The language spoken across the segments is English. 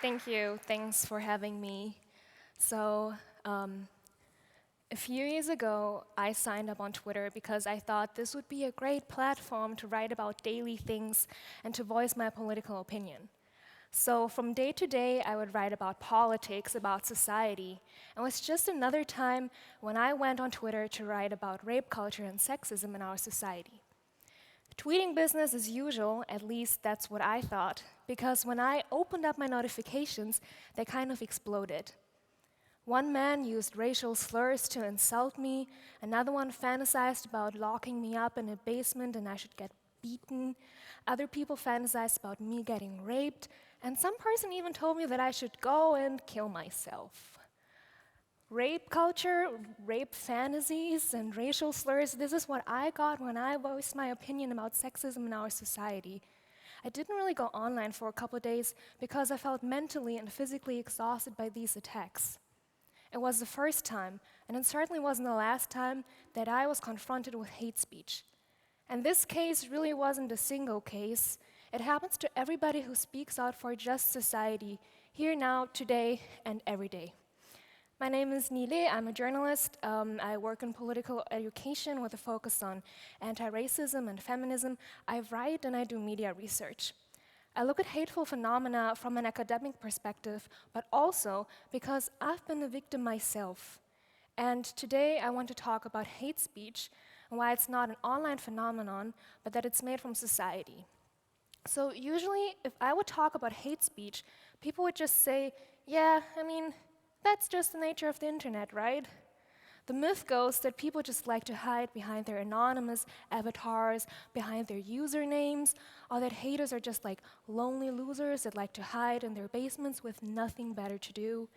Thank you. Thanks for having me. So, um, a few years ago, I signed up on Twitter because I thought this would be a great platform to write about daily things and to voice my political opinion. So, from day to day, I would write about politics, about society. And it was just another time when I went on Twitter to write about rape culture and sexism in our society. Tweeting business as usual, at least that's what I thought, because when I opened up my notifications, they kind of exploded. One man used racial slurs to insult me, another one fantasized about locking me up in a basement and I should get beaten. Other people fantasized about me getting raped, and some person even told me that I should go and kill myself. Rape culture, rape fantasies, and racial slurs, this is what I got when I voiced my opinion about sexism in our society. I didn't really go online for a couple of days because I felt mentally and physically exhausted by these attacks. It was the first time, and it certainly wasn't the last time, that I was confronted with hate speech. And this case really wasn't a single case. It happens to everybody who speaks out for a just society, here now, today, and every day. My name is Nile. I'm a journalist. I work in political education with a focus on anti-racism and feminism. I write and I do media research. I look at hateful phenomena from an academic perspective, but also because I've been a victim myself. And today I want to talk about hate speech and why it's not an online phenomenon, but that it's made from society. So usually, if I would talk about hate speech, people would just say, yeah, that's just the nature of the internet, right? The myth goes that people just like to hide behind their anonymous avatars, behind their usernames, or that haters are just like lonely losers that like to hide in their basements with nothing better to do.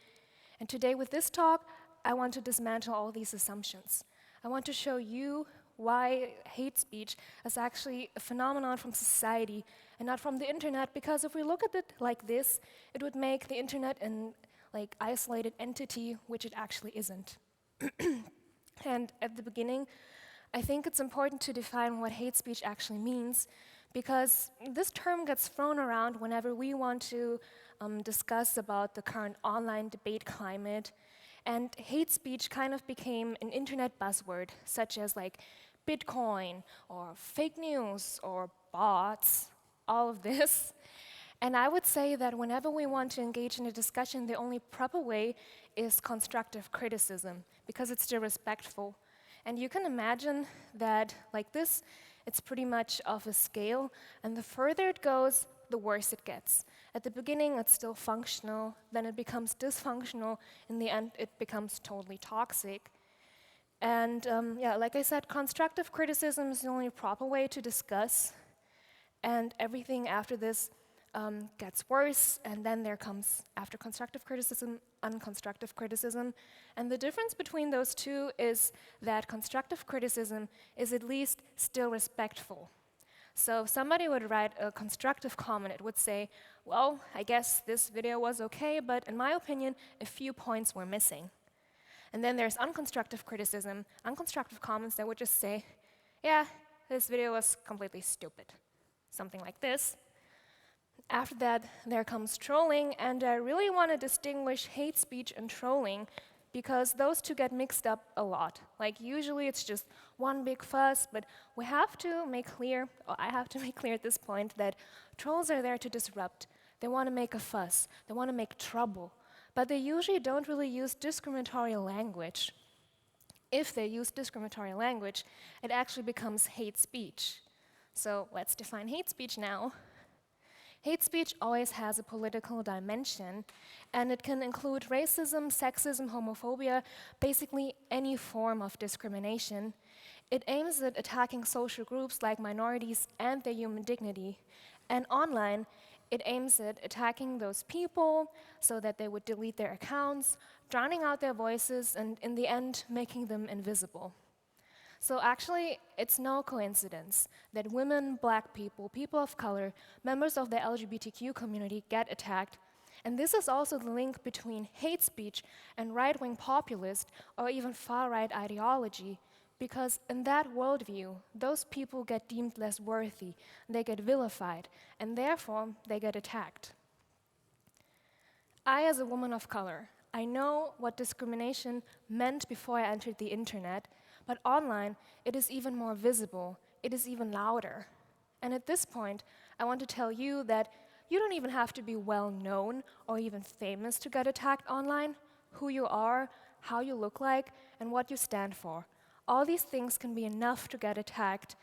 And today with this talk, I want to dismantle all these assumptions. I want to show you why hate speech is actually a phenomenon from society and not from the internet, because if we look at it like this, it would make the internet an isolated entity, which it actually isn't. And at the beginning, I think it's important to define what hate speech actually means, because this term gets thrown around whenever we want to discuss about the current online debate climate. And hate speech kind of became an internet buzzword, such as like Bitcoin or fake news or bots, all of this. And I would say that whenever we want to engage in a discussion, the only proper way is constructive criticism, because it's still respectful. And you can imagine that, like this, it's pretty much of a scale, and the further it goes, the worse it gets. At the beginning, it's still functional, then it becomes dysfunctional, in the end, it becomes totally toxic. And like I said, constructive criticism is the only proper way to discuss, and everything after this gets worse, and then there comes, after constructive criticism, unconstructive criticism. And the difference between those two is that constructive criticism is at least still respectful. So if somebody would write a constructive comment, it would say, well, I guess this video was okay, but in my opinion, a few points were missing. And then there's unconstructive criticism, unconstructive comments that would just say, yeah, this video was completely stupid. Something like this. After that, there comes trolling, and I really want to distinguish hate speech and trolling because those two get mixed up a lot. Like usually it's just one big fuss, but we have to make clear, or I have to make clear at this point, that trolls are there to disrupt. They want to make a fuss, they want to make trouble, but they usually don't really use discriminatory language. If they use discriminatory language, it actually becomes hate speech. So let's define hate speech now. Hate speech always has a political dimension, and it can include racism, sexism, homophobia, basically any form of discrimination. It aims at attacking social groups like minorities and their human dignity. And online, it aims at attacking those people so that they would delete their accounts, drowning out their voices, and in the end, making them invisible. So actually, it's no coincidence that women, black people, people of color, members of the LGBTQ community get attacked. And this is also the link between hate speech and right-wing populist or even far-right ideology, because in that worldview, those people get deemed less worthy, they get vilified, and therefore they get attacked. I, as a woman of color, I know what discrimination meant before I entered the internet, but online, it is even more visible, it is even louder. And at this point, I want to tell you that you don't even have to be well known or even famous to get attacked online. Who you are, how you look like, and what you stand for. All these things can be enough to get attacked.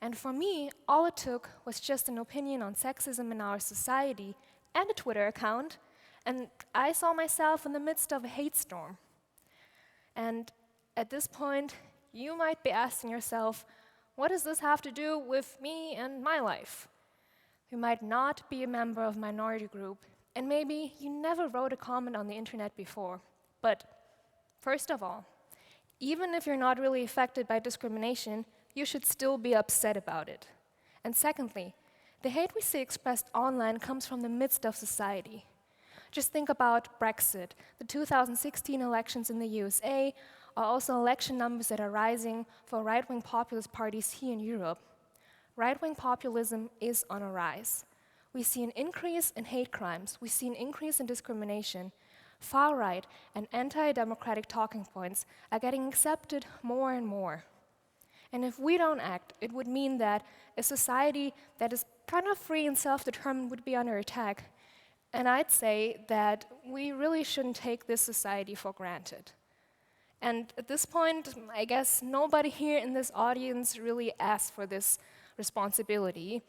And for me, all it took was just an opinion on sexism in our society and a Twitter account, and I saw myself in the midst of a hate storm. And at this point, you might be asking yourself, what does this have to do with me and my life? You might not be a member of a minority group, and maybe you never wrote a comment on the internet before. But first of all, even if you're not really affected by discrimination, you should still be upset about it. And secondly, the hate we see expressed online comes from the midst of society. Just think about Brexit. The 2016 elections in the USA are also election numbers that are rising for right-wing populist parties here in Europe. Right-wing populism is on a rise. We see an increase in hate crimes. We see an increase in discrimination. Far-right and anti-democratic talking points are getting accepted more and more. And if we don't act, it would mean that a society that is kind of free and self-determined would be under attack. And I'd say that we really shouldn't take this society for granted. And at this point, I guess nobody here in this audience really asked for this responsibility.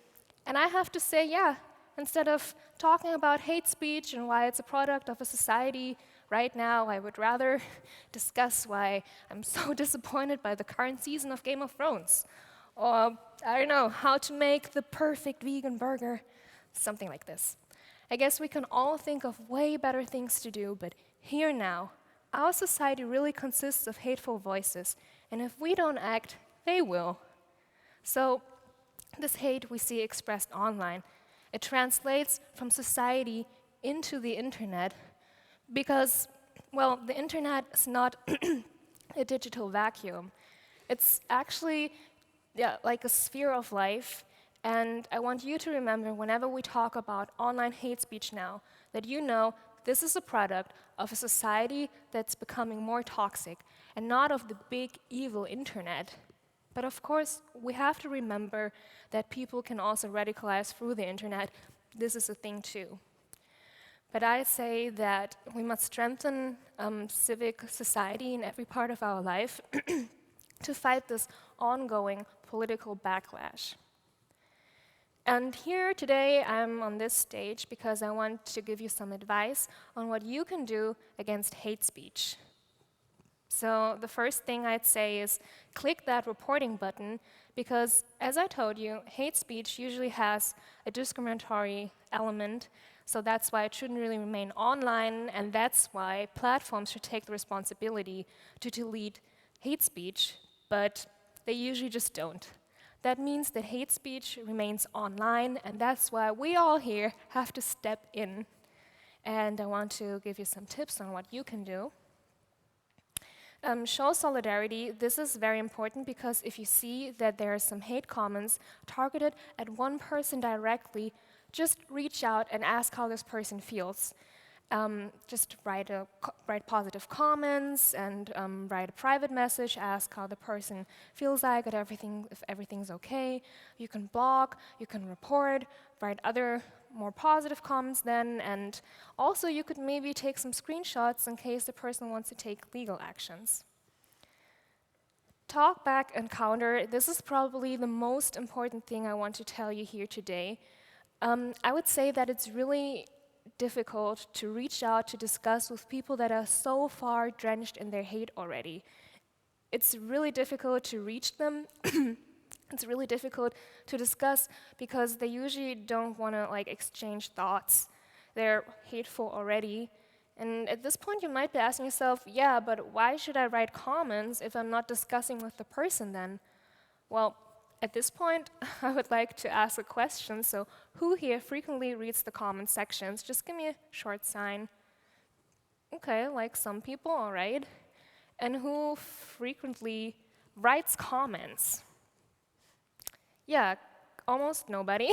And I have to say, yeah, instead of talking about hate speech and why it's a product of a society, right now I would rather discuss why I'm so disappointed by the current season of Game of Thrones. Or, I don't know, how to make the perfect vegan burger, something like this. I guess we can all think of way better things to do, but here now, our society really consists of hateful voices, and if we don't act, they will. So, this hate we see expressed online, it translates from society into the internet because, well, the internet is not a digital vacuum. It's actually like a sphere of life, and I want you to remember whenever we talk about online hate speech now, that you know this is a product of a society that's becoming more toxic and not of the big evil internet. But of course, we have to remember that people can also radicalize through the internet. This is a thing too. But I say that we must strengthen civic society in every part of our life to fight this ongoing political backlash. And here today, I'm on this stage because I want to give you some advice on what you can do against hate speech. So the first thing I'd say is click that reporting button because, as I told you, hate speech usually has a discriminatory element, so that's why it shouldn't really remain online, and that's why platforms should take the responsibility to delete hate speech, but they usually just don't. That means that hate speech remains online, and that's why we all here have to step in. And I want to give you some tips on what you can do. Show solidarity. This is very important because if you see that there are some hate comments targeted at one person directly, just reach out and ask how this person feels. Just write positive comments and write a private message, ask how the person feels like, if everything's okay. You can blog, you can report, write other more positive comments then, and also you could maybe take some screenshots in case the person wants to take legal actions. Talk back and counter. This is probably the most important thing I want to tell you here today. I would say that it's really difficult to reach out to discuss with people that are so far drenched in their hate already. It's really difficult to reach them. It's really difficult to discuss because they usually don't want to exchange thoughts. They're hateful already. And at this point you might be asking yourself, yeah, but why should I write comments if I'm not discussing with the person then? Well, at this point, I would like to ask a question. So who here frequently reads the comment sections? Just give me a short sign. Okay, like some people, all right. And who frequently writes comments? Yeah, almost nobody.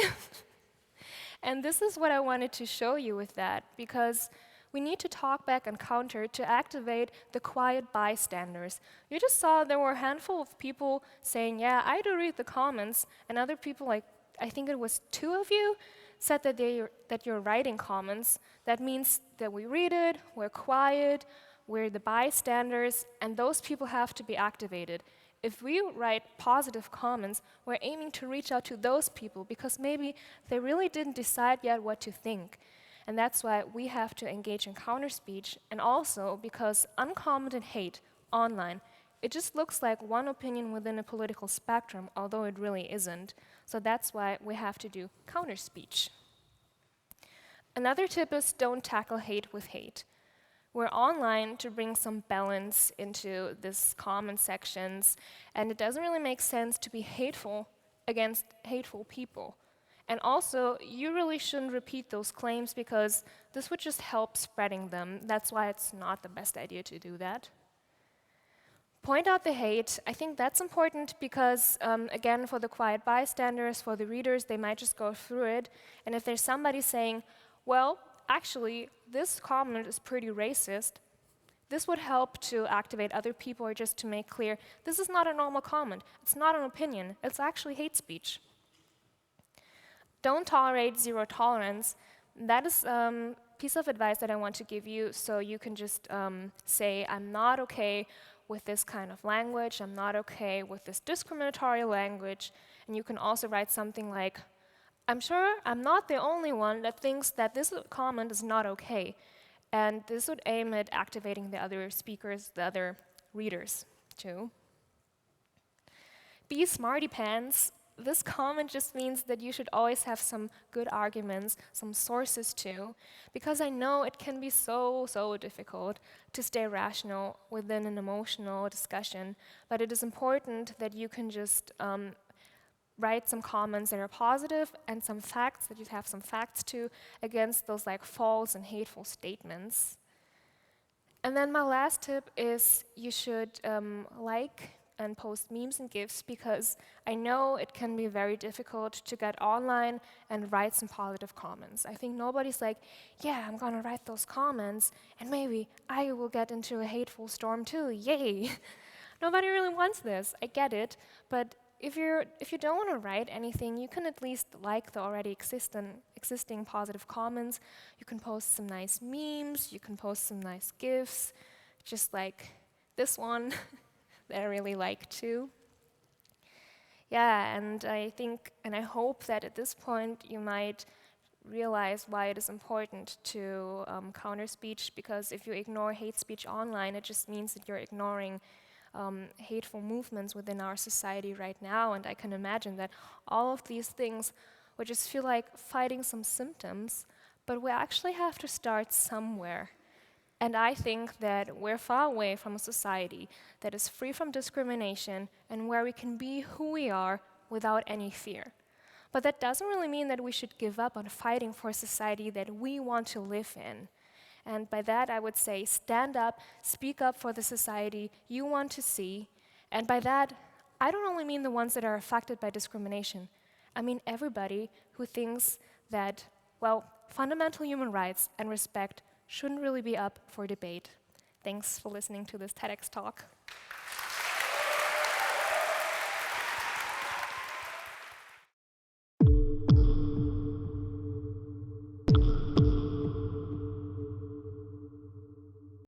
And this is what I wanted to show you with that, because We need to talk back and counter to activate the quiet bystanders. You just saw there were a handful of people saying, yeah, I do read the comments, and other people, like, I think it was 2 of you, said that you're writing comments. That means that we read it, we're quiet, we're the bystanders, and those people have to be activated. If we write positive comments, we're aiming to reach out to those people because maybe they really didn't decide yet what to think. And that's why we have to engage in counter-speech, and also because uncommented hate online, it just looks like one opinion within a political spectrum, although it really isn't. So that's why we have to do counter-speech. Another tip is don't tackle hate with hate. We're online to bring some balance into this comment sections, and it doesn't really make sense to be hateful against hateful people. And also, you really shouldn't repeat those claims because this would just help spreading them. That's why it's not the best idea to do that. Point out the hate. I think that's important because, again, for the quiet bystanders, for the readers, they might just go through it. And if there's somebody saying, well, actually, this comment is pretty racist, this would help to activate other people or just to make clear, this is not a normal comment. It's not an opinion. It's actually hate speech. Don't tolerate zero tolerance. That is a piece of advice that I want to give you, so you can just say, I'm not okay with this kind of language, I'm not okay with this discriminatory language, and you can also write something like, I'm sure I'm not the only one that thinks that this comment is not okay, and this would aim at activating the other speakers, the other readers, too. Be smarty pants. This comment just means that you should always have some good arguments, some sources too, because I know it can be so difficult to stay rational within an emotional discussion, but it is important that you can just write some comments that are positive and some facts, that you have some facts too, against those like false and hateful statements. And then my last tip is you should like and post memes and GIFs, because I know it can be very difficult to get online and write some positive comments. I think nobody's like, yeah, I'm gonna write those comments and maybe I will get into a hateful storm too, yay. Nobody really wants this, I get it, but if you don't want to write anything, you can at least like the already existing positive comments. You can post some nice memes, you can post some nice GIFs, just like this one that I really like too. Yeah, and I think and I hope that at this point you might realize why it is important to counter speech, because if you ignore hate speech online, it just means that you're ignoring hateful movements within our society right now, and I can imagine that all of these things would just feel like fighting some symptoms, but we actually have to start somewhere. And I think that we're far away from a society that is free from discrimination and where we can be who we are without any fear. But that doesn't really mean that we should give up on fighting for a society that we want to live in. And by that, I would say stand up, speak up for the society you want to see. And by that, I don't only mean the ones that are affected by discrimination. I mean everybody who thinks that, well, fundamental human rights and respect shouldn't really be up for debate. Thanks for listening to this TEDx talk.